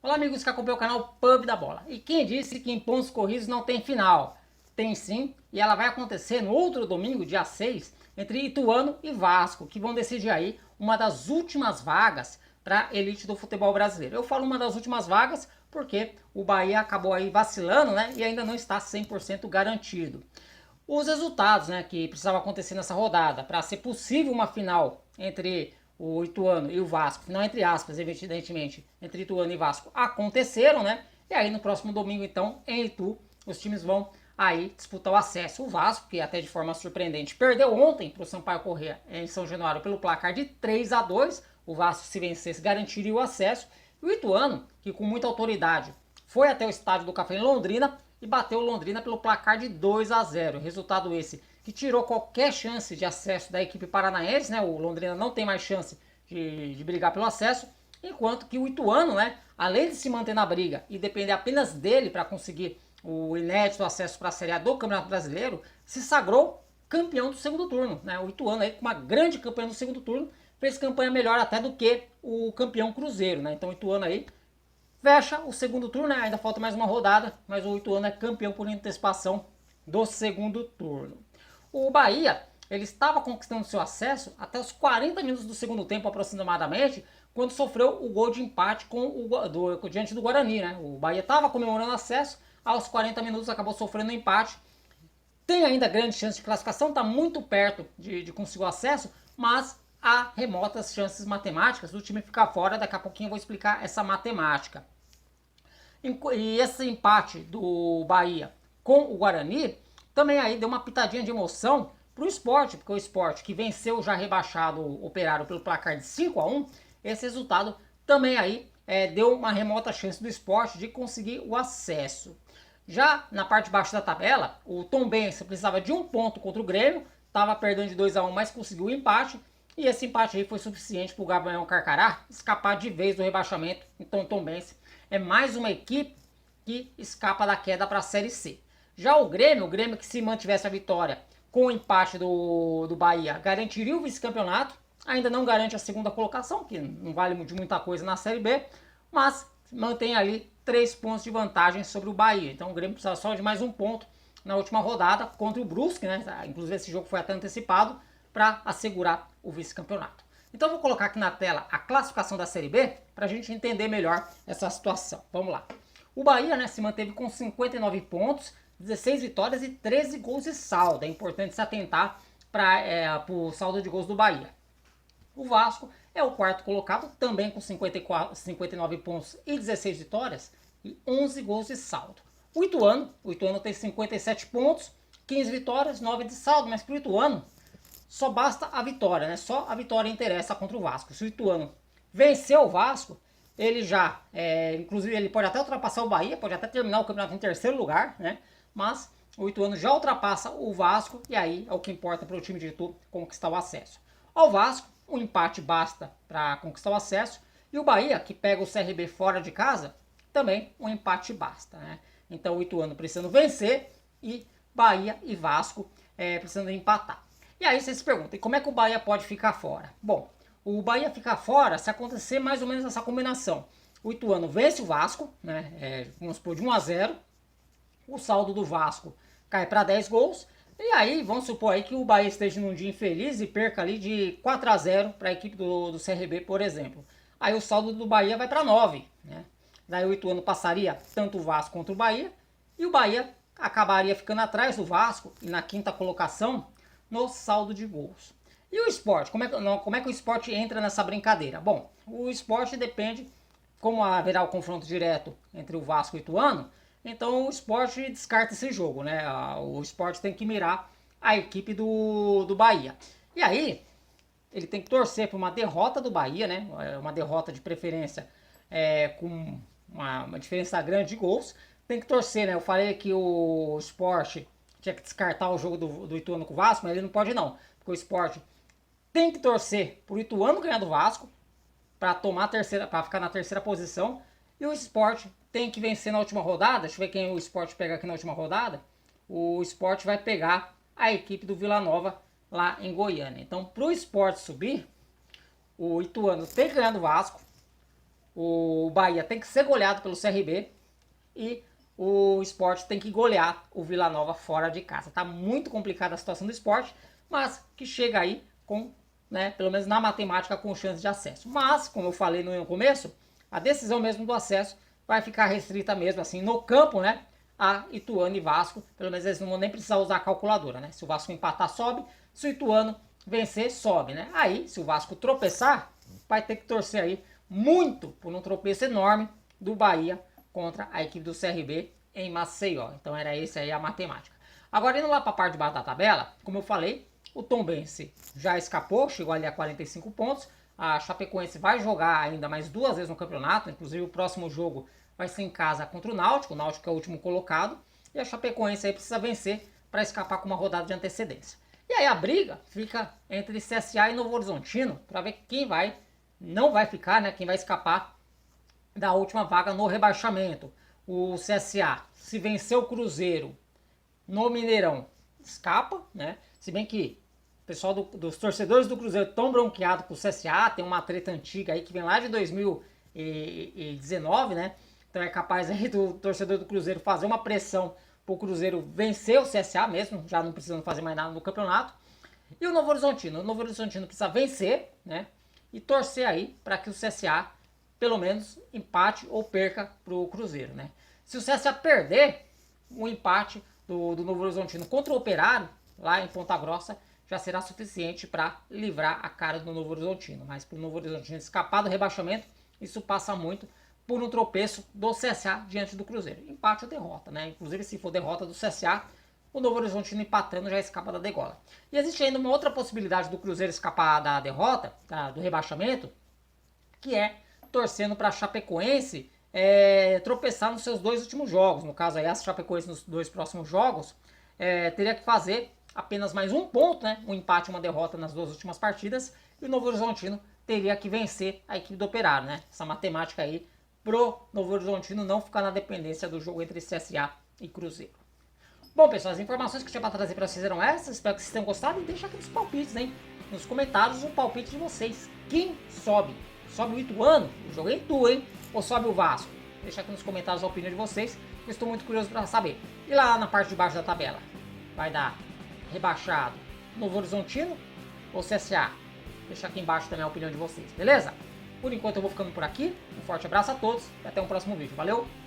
Olá amigos que acompanham o canal Pub da Bola. E quem disse que em pontos corridos não tem final? Tem sim, e ela vai acontecer no outro domingo, dia 6, entre Ituano e Vasco, que vão decidir aí uma das últimas vagas para a elite do futebol brasileiro. Eu falo uma das últimas vagas porque o Bahia acabou aí vacilando, né, e ainda não está 100% garantido. Os resultados, né, que precisavam acontecer nessa rodada para ser possível uma final entre o Ituano e o Vasco, final entre aspas, evidentemente, entre Ituano e Vasco, aconteceram, né? E aí no próximo domingo, então, em Itu, os times vão aí disputar o acesso. O Vasco, que até de forma surpreendente, perdeu ontem para o Sampaio Corrêa em São Januário pelo placar de 3-2. O Vasco, se vencesse, garantiria o acesso. E o Ituano, que com muita autoridade foi até o estádio do Café em Londrina e bateu o Londrina pelo placar de 2-0. Resultado esse que tirou qualquer chance de acesso da equipe paranaense, né? O Londrina não tem mais chance de brigar pelo acesso, enquanto que o Ituano, né, além de se manter na briga e depender apenas dele para conseguir o inédito acesso para a Série A do Campeonato Brasileiro, se sagrou campeão do segundo turno, né? O Ituano aí com uma grande campanha no segundo turno, fez campanha melhor até do que o campeão Cruzeiro, né? Então o Ituano aí fecha o segundo turno, né? Ainda falta mais uma rodada, mas o Ituano é campeão por antecipação do segundo turno. O Bahia, ele estava conquistando seu acesso até os 40 minutos do segundo tempo aproximadamente, quando sofreu o gol de empate diante do Guarani, né? O Bahia estava comemorando acesso, aos 40 minutos acabou sofrendo um empate. Tem ainda grande chance de classificação, está muito perto de conseguir o acesso, mas há remotas chances matemáticas do time ficar fora. Daqui a pouquinho eu vou explicar essa matemática. E esse empate do Bahia com o Guarani também aí deu uma pitadinha de emoção pro esporte, porque o esporte que venceu o já rebaixado Operário pelo placar de 5-1, esse resultado também aí deu uma remota chance do esporte de conseguir o acesso. Já na parte de baixo da tabela, o Tombense precisava de um ponto contra o Grêmio, estava perdendo de 2-1, mas conseguiu o empate. E esse empate aí foi suficiente para o Gabriel Carcará escapar de vez do rebaixamento. Então o Tombense é mais uma equipe que escapa da queda para a Série C. Já o Grêmio que se mantivesse a vitória com o empate do Bahia, garantiria o vice-campeonato. Ainda não garante a segunda colocação, que não vale de muita coisa na Série B, mas mantém ali 3 pontos de vantagem sobre o Bahia. Então o Grêmio precisa só de mais um ponto na última rodada contra o Brusque, né? Inclusive esse jogo foi até antecipado para assegurar o vice-campeonato. Então eu vou colocar aqui na tela a classificação da Série B para a gente entender melhor essa situação. Vamos lá. O Bahia, né, se manteve com 59 pontos, 16 vitórias e 13 gols de saldo. É importante se atentar para o saldo de gols do Bahia. O Vasco é o quarto colocado, também com 59 pontos e 16 vitórias e 11 gols de saldo. O Ituano tem 57 pontos, 15 vitórias, 9 de saldo, mas para o Ituano só basta a vitória, né? Só a vitória interessa contra o Vasco. Se o Ituano vencer o Vasco, ele já, inclusive ele pode até ultrapassar o Bahia, pode até terminar o campeonato em terceiro lugar, né? Mas o Ituano já ultrapassa o Vasco e aí é o que importa para o time de Itu conquistar o acesso. Ao Vasco, um empate basta para conquistar o acesso. E o Bahia, que pega o CRB fora de casa, também um empate basta, né? Então o Ituano precisando vencer e Bahia e Vasco precisando empatar. E aí você se pergunta, e como é que o Bahia pode ficar fora? Bom, o Bahia fica fora se acontecer mais ou menos essa combinação. O Ituano vence o Vasco, né? Vamos supor, de 1-0. O saldo do Vasco cai para 10 gols. E aí, vamos supor aí que o Bahia esteja num dia infeliz e perca ali de 4-0 para a equipe do CRB, por exemplo. Aí o saldo do Bahia vai para 9, né? Daí o Ituano passaria tanto o Vasco quanto o Bahia. E o Bahia acabaria ficando atrás do Vasco e na quinta colocação no saldo de gols. E o esporte? Como é que o esporte entra nessa brincadeira? Bom, o esporte depende, como haverá o confronto direto entre o Vasco e o Ituano, então o esporte descarta esse jogo, né? O esporte tem que mirar a equipe do Bahia. E aí, ele tem que torcer por uma derrota do Bahia, né? Uma derrota de preferência com uma diferença grande de gols. Tem que torcer, né? Eu falei que o esporte tinha que descartar o jogo do Ituano com o Vasco, mas ele não pode não. Porque o esporte tem que torcer pro Ituano ganhar do Vasco para tomar a terceira, para ficar na terceira posição. E o Sport tem que vencer na última rodada. Deixa eu ver quem o Sport pega aqui na última rodada. O Sport vai pegar a equipe do Vila Nova lá em Goiânia. Então, para o Sport subir, o Ituano tem que ganhar do Vasco. o Bahia tem que ser goleado pelo CRB e o Sport tem que golear o Vila Nova fora de casa. Tá muito complicada a situação do Sport, mas que chega aí com, né, pelo menos na matemática, com chance de acesso. Mas, como eu falei no começo, a decisão mesmo do acesso vai ficar restrita mesmo assim no campo, né, a Ituano e Vasco. Pelo menos eles não vão nem precisar usar a calculadora, né? Se o Vasco empatar, sobe. Se o Ituano vencer, sobe, né? Aí, se o Vasco tropeçar, vai ter que torcer aí muito por um tropeço enorme do Bahia contra a equipe do CRB em Maceió. Então era essa aí a matemática. Agora indo lá para a parte de baixo da tabela, como eu falei, o Tombense já escapou, chegou ali a 45 pontos. A Chapecoense vai jogar ainda mais 2 vezes no campeonato, inclusive o próximo jogo vai ser em casa contra o Náutico é o último colocado, e a Chapecoense aí precisa vencer para escapar com uma rodada de antecedência. E aí a briga fica entre CSA e Novo Horizontino, para ver quem não vai ficar, né, quem vai escapar da última vaga no rebaixamento. O CSA, se vencer o Cruzeiro no Mineirão, escapa, né? Se bem que o pessoal dos torcedores do Cruzeiro estão bronqueados com o CSA, tem uma treta antiga aí que vem lá de 2019, né? Então é capaz aí do torcedor do Cruzeiro fazer uma pressão para o Cruzeiro vencer o CSA mesmo, já não precisando fazer mais nada no campeonato. E o Novo Horizontino precisa vencer, né? E torcer aí para que o CSA pelo menos empate ou perca para o Cruzeiro, né? Se o CSA perder, o empate do Novo Horizontino contra o Operário, lá em Ponta Grossa, já será suficiente para livrar a cara do Novo Horizontino. Mas para o Novo Horizontino escapar do rebaixamento, isso passa muito por um tropeço do CSA diante do Cruzeiro. Empate ou derrota, né? Inclusive, se for derrota do CSA, o Novo Horizontino empatando já escapa da degola. E existe ainda uma outra possibilidade do Cruzeiro escapar da derrota, do rebaixamento, que é torcendo para a Chapecoense tropeçar nos seus 2 últimos jogos. No caso aí, a Chapecoense nos 2 próximos jogos teria que fazer apenas mais 1 ponto, né? Um empate e uma derrota nas 2 últimas partidas, e o Novo Horizontino teria que vencer a equipe do Operário, né? Essa matemática aí pro Novo Horizontino não ficar na dependência do jogo entre CSA e Cruzeiro. Bom, pessoal, as informações que eu tinha para trazer para vocês eram essas. Espero que vocês tenham gostado e deixa aqui nos palpites, hein? Nos comentários o palpite de vocês. Quem sobe? Sobe o Ituano? Eu joguei em Itu, hein? Ou sobe o Vasco? Deixa aqui nos comentários a opinião de vocês, que eu estou muito curioso para saber. E lá na parte de baixo da tabela? Vai dar rebaixado Novo Horizontino ou CSA? Deixa aqui embaixo também a opinião de vocês, beleza? Por enquanto eu vou ficando por aqui. Um forte abraço a todos e até um próximo vídeo. Valeu!